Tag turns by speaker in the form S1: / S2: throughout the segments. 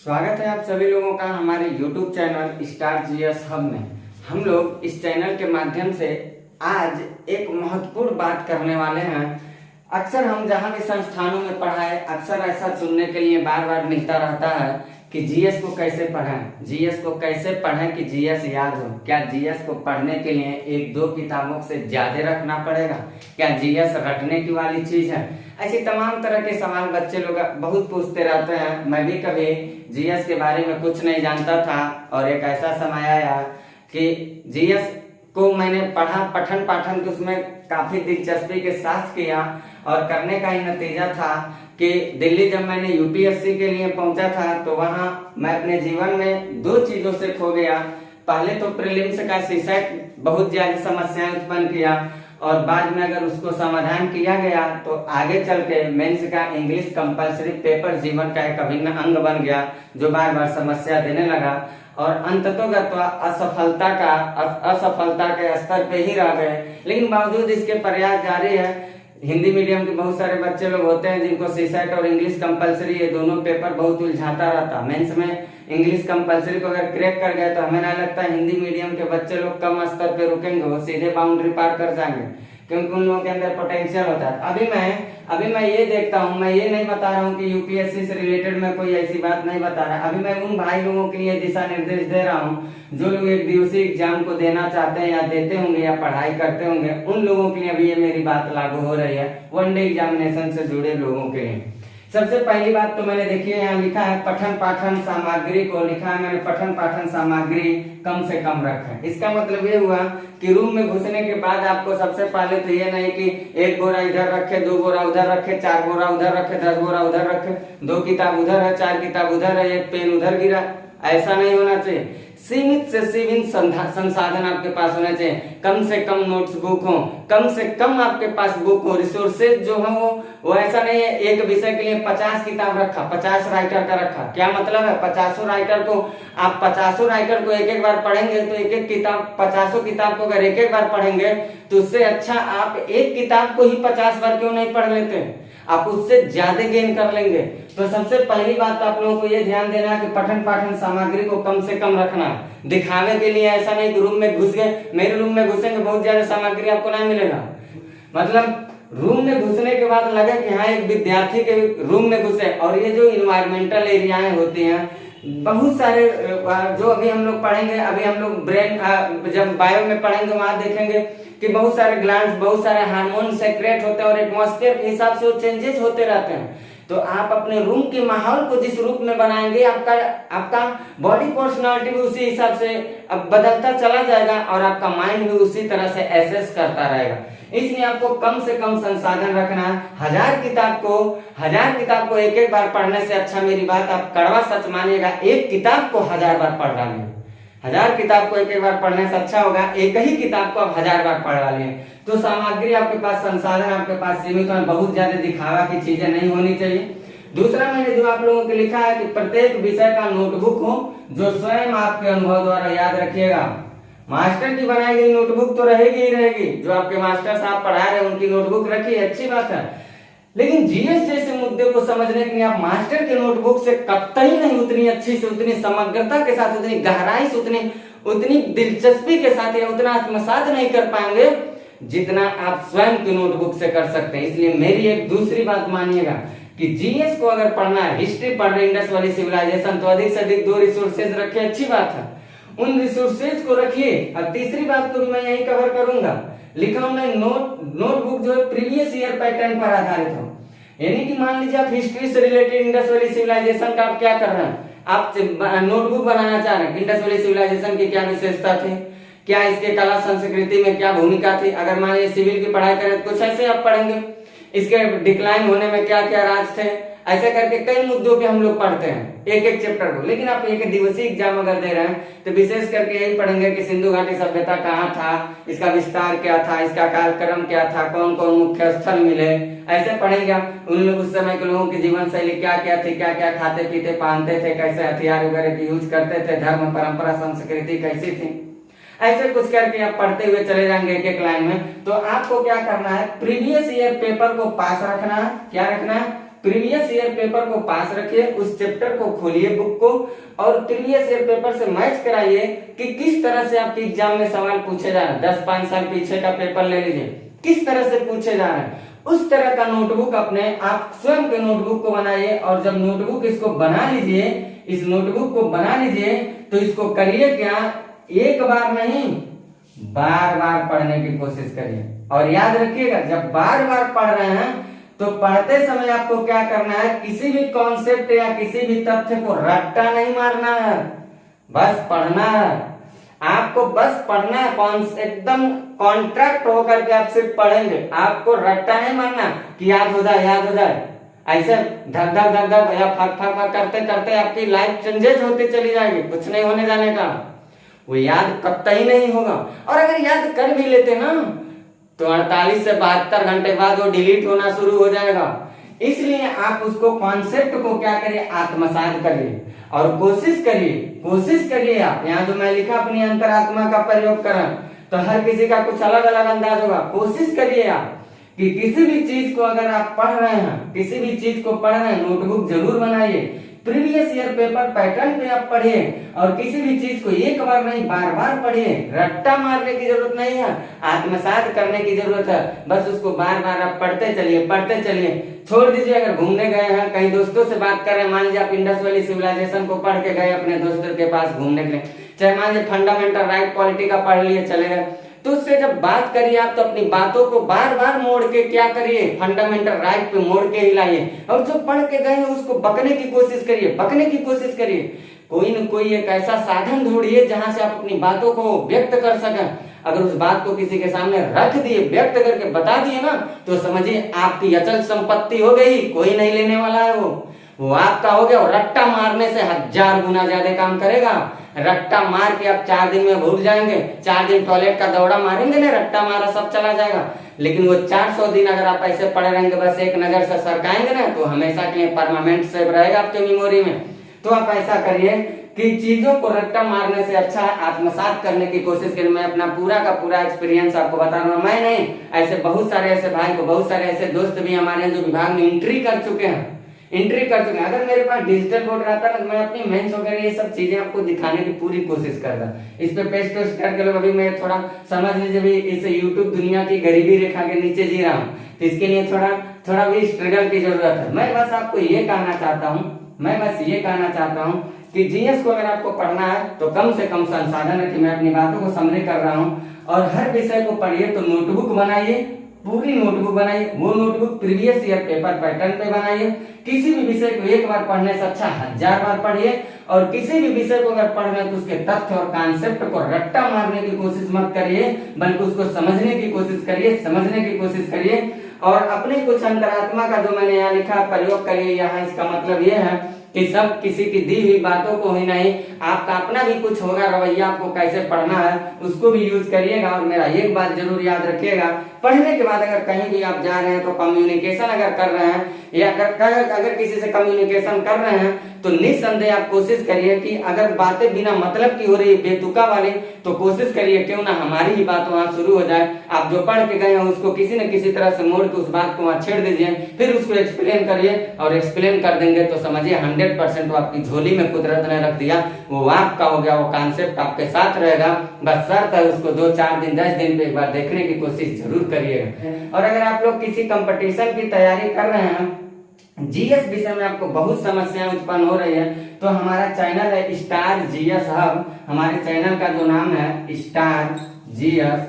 S1: स्वागत है आप सभी लोगों का हमारे YouTube channel star GS hub में। हम लोग इस चैनल के माध्यम से आज एक महत्वपूर्ण बात करने वाले हैं। अक्सर हम जहां भी संस्थानों में पढ़ाए, अक्सर ऐसा सुनने के लिए बार बार मिलता रहता है कि जीएस को कैसे पढ़ें, जीएस को कैसे पढ़ें कि जीएस याद हो। क्या जीएस को पढ़ने के लिए एक दो किताबों से ज्यादा रखना पड़ेगा? क्या जीएस रटने की वाली चीज है? ऐसी तमाम तरह के सवाल बच्चे लोग बहुत पूछते रहते हैं। मैं भी कभी जीएस के बारे में कुछ नहीं जानता था और एक ऐसा समय आया कि जीएस को मैंने पढ़ा, पठन पाठन तो उसमें काफी दिलचस्पी के साथ किया और करने का ही नतीजा था कि दिल्ली जब मैंने यूपीएससी के लिए पहुंचा था तो वहां मैं अपने जीवन में दो चीजों से खो गया। पहले तो प्रीलिम्स का सीसेट बहुत ज्यादा समस्याएं उत्पन्न किया और बाद में अगर उसको समाधान किया गया तो आगे चल के मेंस का इंग्लिश कंपलसरी पेपर जीवन का एक अभिन्न अंग बन गया जो बार बार समस्या देने लगा और अंततोगत्वा असफलता के स्तर पे ही रह गए। लेकिन बावजूद इसके प्रयास जारी है। हिंदी मीडियम के बहुत सारे बच्चे लोग होते हैं जिनको सीसेट और इंग्लिश कंपलसरी ये दोनों पेपर बहुत उलझाता रहता। मेंस में इंग्लिश कंपलसरी को अगर क्रैक कर गए तो हमें ना लगता है हिंदी मीडियम के बच्चे लोग कम स्तर पे रुकेंगे, वो सीधे बाउंड्री पार कर जाएंगे क्योंकि उन लोगों के अंदर पोटेंशियल होता है। अभी मैं ये देखता हूँ, मैं ये नहीं बता रहा हूँ कि यूपीएससी से रिलेटेड मैं कोई ऐसी बात नहीं बता रहा। अभी मैं उन भाई लोगों के लिए दिशा निर्देश दे रहा हूँ जो लोग एक दिवसीय एग्जाम को देना चाहते हैं या देते होंगे या पढ़ाई करते होंगे, उन लोगों के लिए अभी ये मेरी बात लागू हो रही है। वनडे एग्जामिनेशन से जुड़े लोगों के लिए सबसे पहली बात तो मैंने देखिए यहाँ लिखा है पठन पाठन सामग्री को लिखा है मैंने पठन पाठन सामग्री कम से कम रखें। इसका मतलब ये हुआ कि रूम में घुसने के बाद आपको सबसे पहले तो ये नहीं कि एक बोरा इधर रखे, दो बोरा उधर रखे, चार बोरा उधर रखे, 10 बोरा उधर रखे, 2 किताब उधर है, 4 किताब उधर है, एक पेन उधर गिरा, ऐसा नहीं होना चाहिए। सीमित से सीमित संसाधन आपके पास होने चाहिए। कम से कम नोट्स बुक हो, कम से कम आपके पास बुक हो, रिसोर्सेज जो है वो ऐसा नहीं है एक विषय के लिए 50 किताब रखा, 50 राइटर का रखा। क्या मतलब है? 50 राइटर को आप 50 राइटर को एक एक बार पढ़ेंगे तो एक एक किताब 50 किताब को अगर एक एक बार पढ़ेंगे तो उससे अच्छा आप एक किताब को ही 50 बार क्यों नहीं पढ़ लेते? आप उससे ज्यादा गेन कर लेंगे। तो सबसे पहली बात आप लोगों को ये ध्यान देना है कि पठन पाठन सामग्री को कम से कम रखना। दिखावे के लिए ऐसा नहीं कि रूम में घुस गए, मेरे रूम में घुसेंगे बहुत ज्यादा सामग्री आपको नहीं मिलेगा। मतलब रूम में घुसने के बाद लगे कि हाँ एक विद्यार्थी के रूम में घुसे। और ये जो इन्वायरमेंटल एरियाएं होती हैं बहुत सारे जो अभी हम लोग पढ़ेंगे, अभी हम लोग ब्रेन जब बायो में पढ़ेंगे वहां देखेंगे कि बहुत सारे ग्लैंड्स, बहुत सारे हार्मोन सेक्रेट होते हैं और एटमॉस्फेयर के हिसाब से वो चेंजेस होते रहते हैं। तो आप अपने रूम के माहौल को जिस रूप में बनाएंगे आपका बॉडी पर्सनालिटी भी उसी हिसाब से अब बदलता चला जाएगा और आपका माइंड भी उसी तरह से एसेस करता रहेगा। इसलिए आपको कम से कम संसाधन रखना है। 1000 किताब को एक एक बार पढ़ने से अच्छा, मेरी बात आप कड़वा सच मानिएगा, एक किताब को 1000 बार पढ़ डालिए। 1000 किताब को एक एक बार पढ़ने से अच्छा होगा एक ही किताब को आप 1000 बार पढ़ डालिए। तो सामग्री आपके पास, संसाधन आपके पास सीमित है, बहुत ज्यादा दिखावा की चीजें नहीं होनी चाहिए। दूसरा मैंने जो आप लोगों को लिखा है कि प्रत्येक विषय का नोटबुक हो जो स्वयं आपके अनुभव द्वारा याद रखिएगा। मास्टर की बनाई गई नोटबुक तो रहेगी ही रहेगी, जो आपके मास्टर साहब पढ़ा रहे हैं उनकी नोटबुक रखिए, अच्छी बात है। लेकिन जीएस जैसे मुद्दे को समझने के लिए आप मास्टर के नोटबुक से कतई नहीं उतनी अच्छी से, उतनी समग्रता के साथ, उतनी गहराई से, उतनी दिलचस्पी के साथ या उतना आत्मसात नहीं कर पाएंगे जितना आप स्वयं की नोटबुक से कर सकते हैं। इसलिए मेरी एक दूसरी बात मानिएगा कि जीएस को अगर पढ़ना है, हिस्ट्री पढ़ रहे इंडस वैली सिविलाइजेशन, तो अधिक से अधिक 2 रिसोर्सेज रखिए, अच्छी बात है, उन रिसोर्सेज को रखिए। और तीसरी बात को भी मैं यही कवर करूंगा, लिखा हूं मैं नोटबुक जो है प्रीवियस ईयर पैटर्न पर आधारित हो। यानी कि मान लीजिए आप हिस्ट्री से रिलेटेड इंडस वैली सिविलाइजेशन का आप क्या कर रहे हैं, आप नोटबुक बनाना चाह रहे हैं, इंडस वैली सिविलाइजेशन की क्या विशेषता थी, क्या इसके कला संस्कृति में क्या भूमिका थी। अगर मान लीजिए सिविल की पढ़ाई करें तो कुछ ऐसे आप पढ़ेंगे, इसके डिक्लाइन होने में क्या क्या राज थे, ऐसे करके कई मुद्दों पे हम लोग पढ़ते हैं एक एक चैप्टर को। लेकिन आप एक दिवसीय एग्जाम अगर दे रहे हैं तो विशेष करके यही पढ़ेंगे कि सिंधु घाटी सभ्यता कहाँ था, इसका विस्तार क्या था, इसका कार्यक्रम क्या था, कौन कौन मुख्य स्थल मिले, ऐसे पढ़ेंगे आप। उन लोग उस समय के लोगों की जीवन शैली क्या क्या थी, क्या क्या खाते पीते पहनते थे, कैसे हथियार वगैरह की यूज करते थे, धर्म परंपरा संस्कृति कैसी थी, ऐसे कुछ करके आप पढ़ते हुए चले जाएंगे एक एक लाइन में। तो आपको क्या करना है, प्रीवियस ईयर पेपर को पास रखना है। क्या रखना है? प्रीवियस ईयर पेपर को पास रखिए, उस चैप्टर को खोलिए बुक को और प्रीवियस ईयर पेपर से मैच कराइए कि किस तरह से आपके एग्जाम में सवाल पूछे जा रहे हैं। 10-5 साल पीछे का पेपर ले लीजिए, किस तरह से पूछे जा रहे हैं, उस तरह का नोटबुक अपने आप स्वयं के नोटबुक को बनाइए। और जब नोटबुक इसको बना लीजिए, इस नोटबुक को बना लीजिए तो इसको करिए क्या, एक बार नहीं बार बार पढ़ने की कोशिश करिए। और याद रखिएगा, जब बार बार पढ़ रहे हैं तो पढ़ते समय आपको क्या करना है, किसी भी कॉन्सेप्ट या किसी भी तथ्य को रट्टा नहीं मारना है, बस पढ़ना है। आपको बस पढ़ना है, एकदम कॉन्ट्रैक्ट होकर के आप सिर्फ पढ़ेंगे, आपको रट्टा नहीं मारना कि याद हो जाए। ऐसे धक धक धक धक या फक फक फक करते करते आपकी लाइफ चेंजेस होती चली जाएगी, कुछ नहीं होने जाने का, वो याद कतई नहीं होगा। और अगर याद कर भी लेते ना तो 48 से 72 घंटे बाद वो डिलीट होना शुरू हो जाएगा। इसलिए आप उसको कॉन्सेप्ट को क्या करिए, आत्मसात करिए और कोशिश करिए। आप यहाँ जो मैं लिखा अपनी अंतरात्मा का प्रयोग करें, तो हर किसी का कुछ अलग अलग अंदाज होगा। कोशिश करिए आप कि किसी भी चीज को अगर आप पढ़ रहे हैं, नोटबुक जरूर बनाइए, प्रीवियस ईयर पेपर पैटर्न पे आप पढ़िए और किसी भी चीज को एक बार नहीं बार बार पढ़िए। रट्टा मारने की जरूरत नहीं है, आत्मसात करने की जरूरत है। बस उसको बार बार आप पढ़ते चलिए। छोड़ दीजिए, अगर घूमने गए हैं, कहीं दोस्तों से बात कर रहे हैं, मान लीजिए आप इंडस वैली सिविलाइजेशन को पढ़ के गए अपने दोस्तों के पास घूमने के लिए, चाहे मान लीजिए फंडामेंटल राइट पॉलिटी का पढ़ लिए चले गए, तो उससे जब बात करिए आप तो अपनी बातों को बार बार मोड़ के क्या करिए, फंडामेंटल राइट पे मोड़ के हिलाइए। और जो पढ़ के गए हैं उसको बकने की कोशिश करिए। कोई न कोई एक ऐसा साधन ढूंढिए जहां से आप अपनी बातों को व्यक्त कर सकें। अगर उस बात को किसी के सामने रख दिए, व्यक्त करके बता दिए ना, तो समझिए आपकी अचल संपत्ति हो गई, कोई नहीं लेने वाला है, वो आपका हो गया। और रट्टा मारने से 1000 गुना ज्यादा काम करेगा। रट्टा मार के आप 4 दिन में भूल जाएंगे, 4 दिन टॉयलेट का दौड़ा मारेंगे ना, रट्टा मारा सब चला जाएगा। लेकिन वो 400 दिन अगर आप ऐसे पड़े रहेंगे, बस एक नजर से सरकाएंगे ना, तो हमेशा के लिए परमानेंट सेव रहेगा आपके मेमोरी में। तो आप ऐसा करिए कि चीजों को रट्टा मारने से अच्छा है आत्मसात करने की कोशिश करिए। मैं अपना पूरा का पूरा एक्सपीरियंस आपको बता रहा हूँ, मैं नहीं, ऐसे बहुत सारे ऐसे भाई को, बहुत सारे ऐसे दोस्त भी हमारे हैं जो विभाग में एंट्री कर चुके हैं। अगर मेरे पास डिजिटल बोर्ड रहता ना, तो मैं अपनी मेंस वगैरह ये सब चीजें आपको दिखाने की पूरी कोशिश करता। इस पे पेस्ट करके लोग, अभी मैं थोड़ा समझ लीजिए भी इस यूट्यूब दुनिया की गरीबी रेखा के नीचे जी रहा हूँ, तो इसके लिए थोड़ा भी स्ट्रगल की जरूरत है। मैं बस आपको ये कहना चाहता हूँ कि जीएस को अगर आपको पढ़ना है तो कम से कम संसाधन है कि मैं अपनी बातों को समझे कर रहा हूँ। और हर विषय को पढ़िए तो नोटबुक बनाइए, पूरी नोटबुक बनाइए। वो notebook previous year paper pattern पे बनाइए। किसी भी विषय को एक बार पढ़ने से अच्छा 1000 बार पढ़िए। और किसी भी विषय को अगर पढ़ रहे हैं तो उसके तथ्य और कॉन्सेप्ट को रट्टा मारने की कोशिश मत करिए, बल्कि उसको समझने की कोशिश करिए। और अपने कुछ अंतरात्मा का जो मैंने यहाँ लिखा प्रयोग करिए। यहाँ इसका मतलब ये है कि सब किसी की दी हुई बातों को ही नहीं, आपका अपना भी कुछ होगा रवैया, आपको कैसे पढ़ना है उसको भी यूज करिएगा। और मेरा एक बात जरूर याद रखिएगा, पढ़ने के बाद अगर कहीं भी आप जा रहे हैं तो कम्युनिकेशन अगर कर रहे हैं या अगर किसी से कम्युनिकेशन कर रहे हैं तो निस्संदेह आप कोशिश करिए कि अगर बातें बिना मतलब की हो रही है, बेतुका वाली, तो कोशिश करिए क्यों ना हमारी ही बात वहां शुरू हो जाए। आप जो पढ़ के गए हैं उसको किसी न किसी तरह से मोड़ के उस बात को वहां छेड़ दीजिए, फिर उसको एक्सप्लेन करिए। और एक्सप्लेन कर देंगे तो समझिए 100% आपकी झोली में कुदरत ने रख दिया, वो आपका हो गया, वो कॉन्सेप्ट आपके साथ रहेगा। बस शर्त है उसको 2, 4 दिन 10 दिन पे एक बार देखने की कोशिश जरूर करिएगा। और अगर आप लोग किसी कंपटीशन की तैयारी कर रहे हैं, जीएस विषय में आपको बहुत समस्याएं उत्पन्न हो रही है, तो हमारा चैनल है स्टार जीएस हब। हमारे चैनल का जो नाम है स्टार जीएस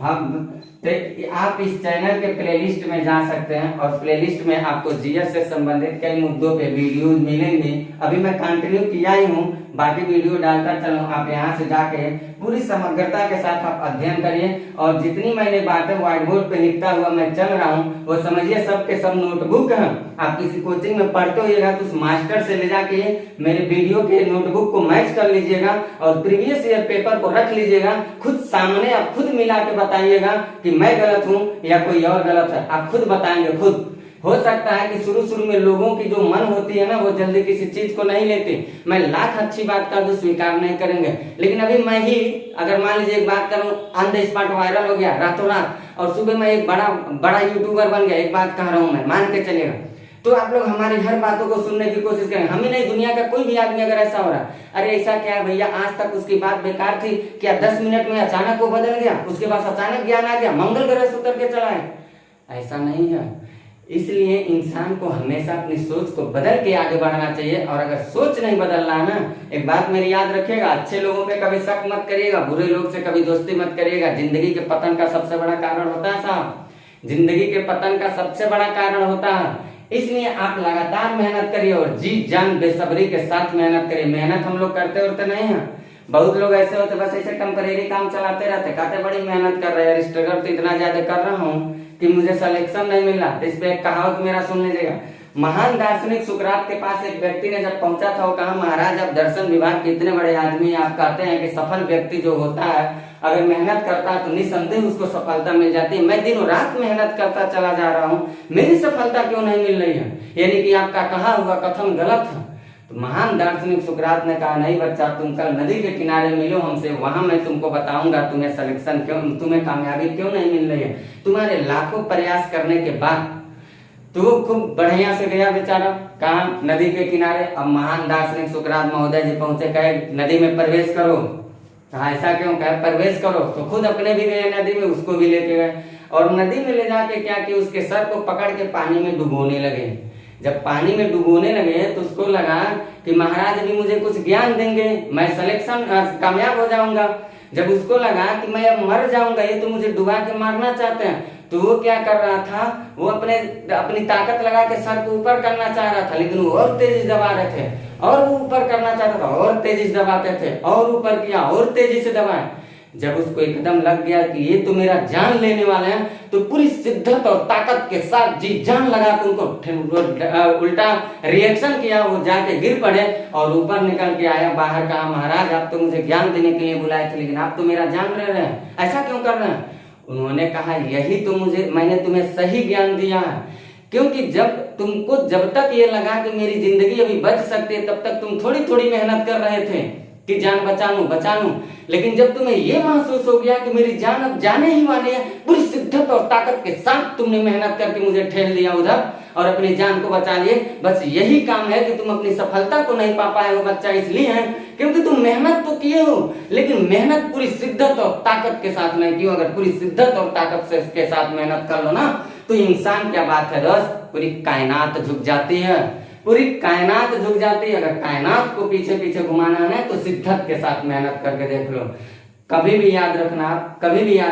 S1: हब, तो आप इस चैनल के प्लेलिस्ट में जा सकते हैं और प्लेलिस्ट में आपको जीएस से संबंधित कई मुद्दों पे वीडियोज मिलेंगे। अभी मैं कंटिन्यू किया ही हूँ, बाकी वीडियो डालता चलूं। आप यहाँ से जाके पूरी समग्रता के साथ आप अध्ययन करिए। और जितनी मैंने बातें व्हाइट बोर्ड पे लिखता हुआ मैं चल रहा हूँ, वो समझिए सब के सब नोटबुक है। आप किसी कोचिंग में पढ़ते होइएगा तो उस मास्टर से ले जाके मेरे वीडियो के नोटबुक को मैच कर लीजिएगा और प्रीवियस ईयर पेपर को रख लीजिएगा। खुद सामने आप खुद मिला के बताइएगा कि मैं गलत हूँ या कोई और गलत है, आप खुद बताएंगे। खुद हो सकता है कि शुरू में लोगों की जो मन होती है ना, वो जल्दी किसी चीज को नहीं लेते। मैं लाख अच्छी बात कर दूं, स्वीकार नहीं करेंगे। लेकिन अभी मैं ही अगर मान लीजिए एक बात करूं, ऑन द स्पॉट वायरल हो गया रातों रात, और सुबह मैं एक बड़ा यूट्यूबर बन गया, एक बात कह रहा हूं मैं, मान के चलेगा। तो आप लोग हमारी हर बातों को सुनने की कोशिश करें। हमें नहीं, दुनिया का कोई भी आदमी अगर ऐसा हो रहा, अरे ऐसा क्या है भैया, आज तक उसकी बात बेकार थी क्या, 10 मिनट में अचानक वो बदल गया, उसके पास अचानक ज्ञान आ गया, मंगल ग्रह से उतर के चला है? ऐसा नहीं है। इसलिए इंसान को हमेशा अपनी सोच को बदल के आगे बढ़ना चाहिए। और अगर सोच नहीं बदलना है ना, एक बात मेरी याद रखिएगा, अच्छे लोगों पे कभी शक मत करिएगा, बुरे लोग से कभी दोस्ती मत करिएगा। जिंदगी के पतन का सबसे बड़ा कारण होता है साहब, जिंदगी के पतन का सबसे बड़ा कारण होता है। इसलिए आप लगातार मेहनत करिए और जी जान बेसब्री के साथ मेहनत करिए। मेहनत हम लोग करते होते नहीं है, बहुत लोग ऐसे होते बस ऐसे टेम्परेरी काम चलाते रहते, कहते बड़ी मेहनत कर रहे हैं, स्ट्रगल तो इतना ज्यादा कर रहा हूँ कि मुझे सिलेक्शन नहीं मिल रहा। इस पे एक कहावत मेरा सुन लीजिएगा। महान दार्शनिक सुकरात के पास एक व्यक्ति ने जब पहुंचा था, वो कहा महाराज आप दर्शन विभाग के इतने बड़े आदमी, आप कहते हैं कि सफल व्यक्ति जो होता है अगर मेहनत करता है तो निसंदेह उसको सफलता मिल जाती है। मैं दिनों रात मेहनत करता चला जा रहा हूँ, मेरी सफलता क्यों नहीं मिल रही है? यानी कि आपका कहा हुआ कथन गलत है। तो महान दार्शनिक सुकरात ने कहा नहीं बच्चा, तुम कल नदी के किनारे मिलो हमसे, वहां मैं तुमको बताऊंगा तुम्हें सिलेक्शन क्यों, तुम्हें कामयाबी क्यों नहीं मिल रही है। तुम्हारे लाखों प्रयास करने के बाद तो वो खूब बढ़िया से गया बेचारा, कहा नदी के किनारे। अब महान दार्शनिक सुकरात महोदय जी पहुंचे, कहे नदी में प्रवेश करो। ऐसा क्यों? कहे प्रवेश करो। तो खुद अपने भी गए नदी में, उसको भी लेके गए और नदी में ले जाके क्या कि उसके सर को पकड़ के पानी में डुबोने लगे। जब पानी में डुबोने लगे तो उसको लगा कि महाराज भी मुझे कुछ ज्ञान देंगे, मैं सिलेक्शन कामयाब हो जाऊंगा। जब उसको लगा कि मैं अब मर जाऊंगा, ये तो मुझे डुबा के मारना चाहते हैं, तो वो क्या कर रहा था, वो अपनी ताकत लगा के सर को ऊपर करना चाह रहा था, लेकिन वो और तेजी दबा रहे थे, और वो ऊपर करना चाहता था और तेजी से दबाते थे, और ऊपर किया और तेजी से दबाए। जब उसको एकदम लग गया कि ये तो मेरा जान लेने वाले हैं, तो पूरी शिद्दत और ताकत के साथ जी जान लगा के उनको उल्टा रिएक्शन किया। वो जाके गिर पड़े और ऊपर निकल के आया बाहर, कहा महाराज आप तो मुझे ज्ञान देने के लिए बुलाए थे, लेकिन आप तो मेरा जान ले रहे हैं, ऐसा क्यों कर रहे हैं? उन्होंने कहा यही तो मैंने तुम्हें सही ज्ञान दिया है, क्योंकि जब तक ये लगा कि मेरी जिंदगी अभी बच सकती है, तब तक तुम थोड़ी थोड़ी मेहनत कर रहे थे कि जान बचा लूं, लेकिन जब तुम्हें ये महसूस हो गया कि मेरी जान अब जाने ही वाली है, पूरी शिद्दत और ताकत के साथ तुमने मेहनत करके मुझे ठेल दिया उधर और अपनी जान को बचा लिए। बस यही काम है कि तुम अपनी सफलता को नहीं पा पाए हो बच्चा, इसलिए है क्योंकि तुम मेहनत तो किए हो, लेकिन मेहनत पूरी शिद्दत और ताकत के साथ नहीं की हो। अगर पूरी शिद्दत और ताकत से के साथ मेहनत कर लो ना, तो इंसान क्या बात है दोस्त, पूरी कायनात झुक जाती है, पूरी कायनात झुक जाती है। अगर कायनात को पीछे पीछे घुमाना है तो शिद्दत के साथ मेहनत करके देख लो। कभी भी याद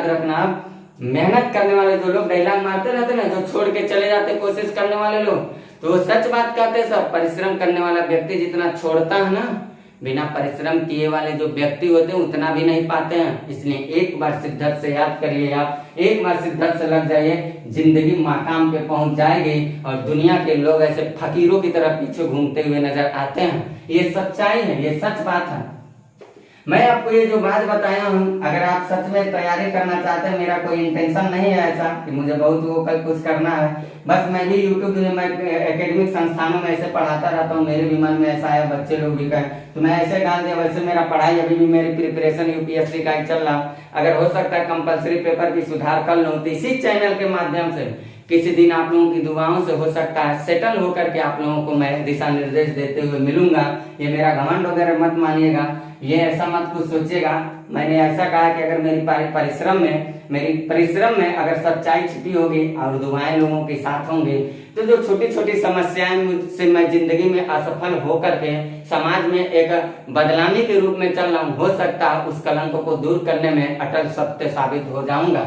S1: रखना, मेहनत करने वाले जो लोग डायलॉग मारते रहते ना, जो छोड़ के चले जाते कोशिश करने वाले लोग, तो वो सच बात कहते हैं सब। परिश्रम करने वाला व्यक्ति जितना छोड़ता है ना, बिना परिश्रम किए वाले जो व्यक्ति होते हैं उतना भी नहीं पाते हैं। इसलिए एक बार शिद्दत से याद करिए, आप एक बार शिद्दत से लग जाइए, जिंदगी मकाम पे पहुंच जाएगी। और दुनिया के लोग ऐसे फकीरों की तरह पीछे घूमते हुए नजर आते हैं, ये सच्चाई है, ये सच बात है। मैं आपको ये जो बात बताया हूँ, अगर आप सच में तैयारी करना चाहते हैं, मेरा कोई इंटेंशन नहीं है ऐसा कि मुझे बहुत वो कल कुछ करना है, बस मैं भी यूट्यूब में मैं एकेडमिक संस्थानों में ऐसे पढ़ाता रहता हूँ, मेरे भी मन में ऐसा है, बच्चे लोग भी कहें तो मैं ऐसे डाल दिया। वैसे मेरा पढ़ाई अभी भी मेरी प्रिपरेशन यूपीएससी का ही चल रहा, अगर हो सकता है कंपलसरी पेपर की सुधार कर लूँ तो इसी चैनल के माध्यम से किसी दिन आप लोगों की दुआओं से हो सकता है सेटल होकर के आप लोगों को मैं दिशा निर्देश देते हुए मिलूंगा। ये मेरा घमंड वगैरह मत मानिएगा, ये ऐसा मत कुछ सोचिएगा। मैंने ऐसा कहा कि अगर मेरी परिश्रम में अगर सच्चाई छिपी होगी और दुआएं लोगों के साथ होंगी, तो जो छोटी छोटी समस्याएं से मैं जिंदगी में असफल होकर के समाज में एक बदनामी के रूप में चल रहा हूँ, हो सकता है उस कलंक को दूर करने में अटल सत्य साबित हो जाऊंगा।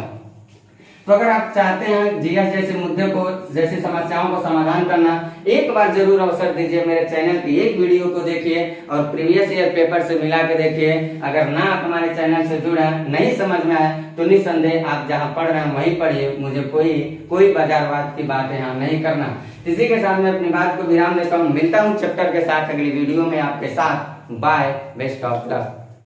S1: तो अगर आप चाहते हैं जीएस जैसे मुद्दे को, जैसी समस्याओं को समाधान करना, एक बार जरूर अवसर दीजिए, मेरे चैनल की एक वीडियो को देखिए और प्रीवियस ईयर पेपर से मिला के देखिए। अगर ना आप हमारे चैनल से जुड़े हैं, नहीं समझ में आए, तो निसंदेह आप जहां पढ़ रहे हैं वहीं पढ़िए, मुझे कोई बाजारवाद की बात यहाँ नहीं करना। इसी के साथ मैं अपनी बात को विराम देता हूँ, मिलता हूँ चैप्टर के साथ अगली वीडियो में आपके साथ। Bye, best of luck.